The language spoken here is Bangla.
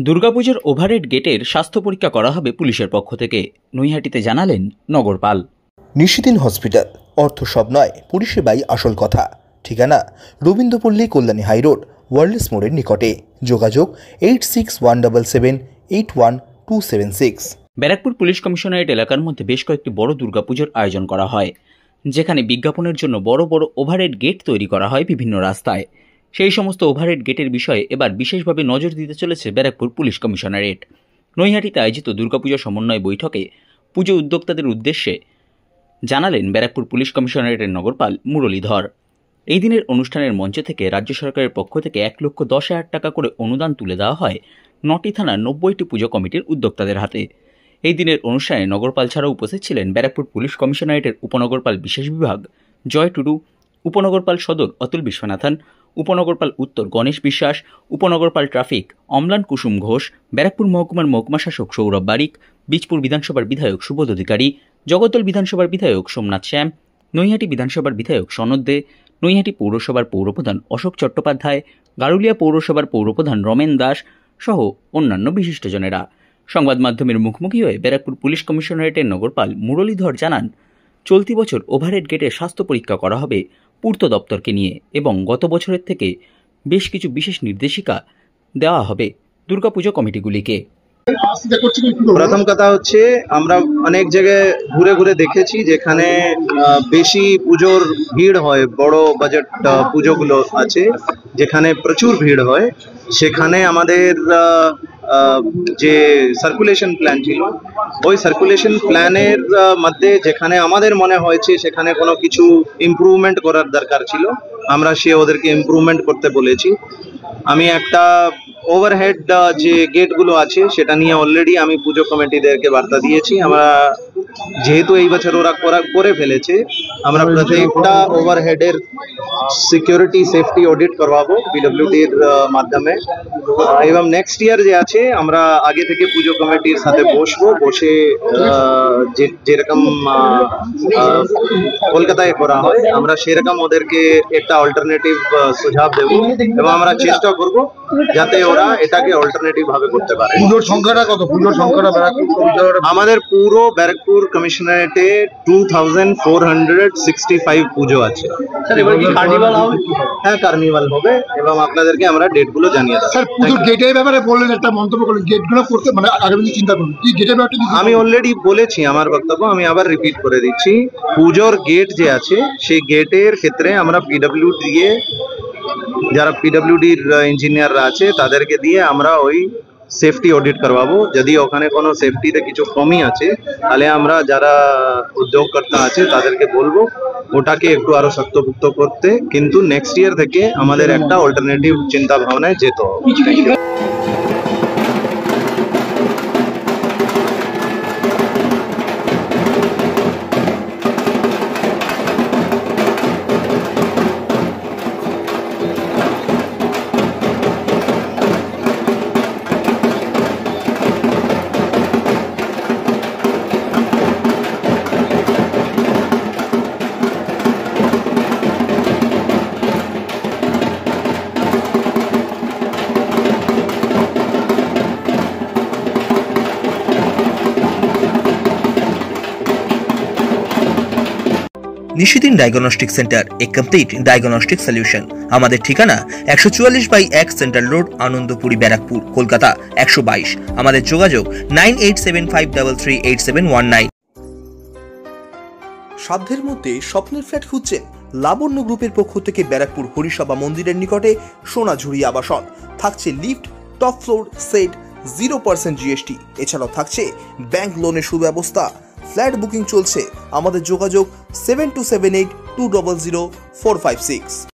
দুর্গাপুজোর ওভারহেড গেটের স্বাস্থ্য পরীক্ষা করা হবে পুলিশের পক্ষ থেকে, নৈহাটিতে জানালেন নগরপাল। নিশিদিন হসপিটাল, অর্থ সব নয়, পরিষেবাই আসল কথা। ঠিকানা রবীন্দ্রপল্লী, কল্যাণী হাইরোড, ওয়ার্ল্ডস মোড়ের নিকটে। যোগাযোগ 8617781276। ব্যারাকপুর পুলিশ কমিশনারেট এলাকার মধ্যে বেশ কয়েকটি বড় দুর্গাপুজোর আয়োজন করা হয়, যেখানে বিজ্ঞাপনের জন্য বড় বড় ওভারহেড গেট তৈরি করা হয় বিভিন্ন রাস্তায়। সেই সমস্ত ওভারহেড গেটের বিষয়ে এবার বিশেষভাবে নজর দিতে চলেছে ব্যারাকপুর পুলিশ কমিশনারেট। নৈহাটিতে আয়োজিত দুর্গাপুজো সমন্বয় বৈঠকে পুজো উদ্যোক্তাদের উদ্দেশ্যে জানালেন ব্যারাকপুর পুলিশ কমিশনারেটের নগরপাল মুরলীধর। এই দিনের অনুষ্ঠানের মঞ্চ থেকে রাজ্য সরকারের পক্ষ থেকে 1,10,000 টাকা করে অনুদান তুলে দেওয়া হয় 9টি থানার 90টি পুজো কমিটির উদ্যোক্তাদের হাতে। এই দিনের অনুষ্ঠানে নগরপাল ছাড়াও উপস্থিত ছিলেন ব্যারাকপুর পুলিশ কমিশনারেটের উপনগরপাল বিশেষ বিভাগ জয় টুডু, উপনগরপাল সদর অতুল বিশ্বনাথন, উপনগরপাল উত্তর গণেশ বিশ্বাস, উপনগরপাল ট্রাফিক অম্লান কুসুম ঘোষ, ব্যারাকপুর মহকুমার মহকুমা শাসক সৌরভ বারিক, বীজপুর বিধানসভার বিধায়ক সুবোধ অধিকারী, জগদ্দল বিধানসভার বিধায়ক সোমনাথ শ্যাম, নৈহাটি বিধানসভার বিধায়ক সনদ দে, নৈহাটি পৌরসভার পৌরপ্রধান অশোক চট্টোপাধ্যায়, গারুলিয়া পৌরসভার পৌরপ্রধান রমেন দাস সহ অন্যান্য বিশিষ্টজনেরা। সংবাদ মাধ্যমের মুখোমুখি হয়ে ব্যারাকপুর পুলিশ কমিশনারেটের নগরপাল মুরলীধর জানান, চলতি বছর ওভারহেড গেটের স্বাস্থ্য পরীক্ষা করা হবে পূর্ত দপ্তরকে নিয়ে এবং গত বছরের থেকে বেশ কিছু বিশেষ নির্দেশিকা দেওয়া হবে দুর্গাপুজো কমিটিগুলিকে। প্রথম কথা হচ্ছে, আমরা অনেক জায়গায় ঘুরে ঘুরে দেখেছি যেখানে বেশি পুজোর ভিড় হয়, বড় বাজেট পুজোগুলো আছে যেখানে প্রচুর ভিড় হয়, সেখানে আমাদের যে সার্কুলেশন প্ল্যান ছিল, ওই সার্কুলেশন প্ল্যানের মধ্যে যেখানে আমাদের মনে হয়েছে সেখানে কোনো কিছু ইমপ্রুভমেন্ট করার দরকার ছিল, আমরা ওদেরকে ইমপ্রুভমেন্ট করতে বলেছি। আমি একটা ওভারহেড যে গেটগুলো আছে সেটা নিয়ে অলরেডি আমি পুজো কমিটিদেরকে বার্তা দিয়েছি। আমরা যেহেতু এই বছর ওরা করে ফেলেছে, আমরা প্রত্যেকটা ওভারহেডের সিকিউরিটি সেফটি অডিট করবাবো পিডব্লিউডির মাধ্যমে, এবং নেক্সট ইয়ার যে আছে আমরা আগে থেকে পুজো কমিটির সাথে বসে যেরকম কলকাতায় করা হয় আমরা সেরকম ওদেরকে একটা অল্টারনেটিভ সুঝাব দেব এবং আমরা চেষ্টা করব যাতে ওরা এটাকে অল্টারনেটিভ ভাবে করতে পারে। পুজোর সংখ্যাটা কত? পুজোর সংখ্যাটা আমাদের পুরো ব্যারাকপুর কমিশনারেটে 2465 পুজো আছে। হ্যাঁ, কার্নিভাল হবে এবং আপনাদেরকে আমরা ডেটগুলো জানিয়ে দেব। স্যার, পুজোর গেটের ব্যাপারে বললেন, একটা মন্তব্য করলেন, গেটগুলো করতে মানে আগামী দিনে চিন্তা করুন কি গেটের ব্যাপারটা। আমি অলরেডি বলেছি আমার বক্তব্য, আমি আবার রিপিট করে দিচ্ছি। পুজোর গেট যে আছে সেই গেটের ক্ষেত্রে আমরা যারা পিডব্লিউডির ইঞ্জিনিয়াররা আছে তাদেরকে দিয়ে আমরা ওই সেফটি অডিট করবাবো। যদি ওখানে কোনো সেফটিতে কিছু কমি আছে তাহলে আমরা যারা উদ্যোগকর্তা আছে তাদেরকে বলবো ওটাকে একটু আরো শক্তপোক্ত করতে, কিন্তু নেক্সট ইয়ার থেকে আমাদের একটা অল্টারনেটিভ চিন্তা ভাবনায় যেতে হবে। নিশিদিন ডায়াগনস্টিক সেন্টার, এ কমপ্লিট ডায়াগনস্টিক সলিউশন। আমাদের ঠিকানা 144/1 সেন্ট্রাল রোড, আনন্দপুরি, ব্যারাকপুর, কলকাতা 122। আমাদের যোগাযোগ 9875338719। সাধ্যের মধ্যে স্বপ্নের ফ্ল্যাট খুঁজছেন? লাবণ্য গ্রুপের পক্ষ থেকে ব্যারাকপুর হরিসভা মন্দিরের নিকটে সোনাঝুরি আবাসন। থাকছে lift, top floor, set, 0% GST। এছাড়াও থাকছে ব্যাংক লোনের সুব্যবস্থা। ফ্ল্যাট বুকিং চলছে। আমাদের যোগাযোগ 7278200456।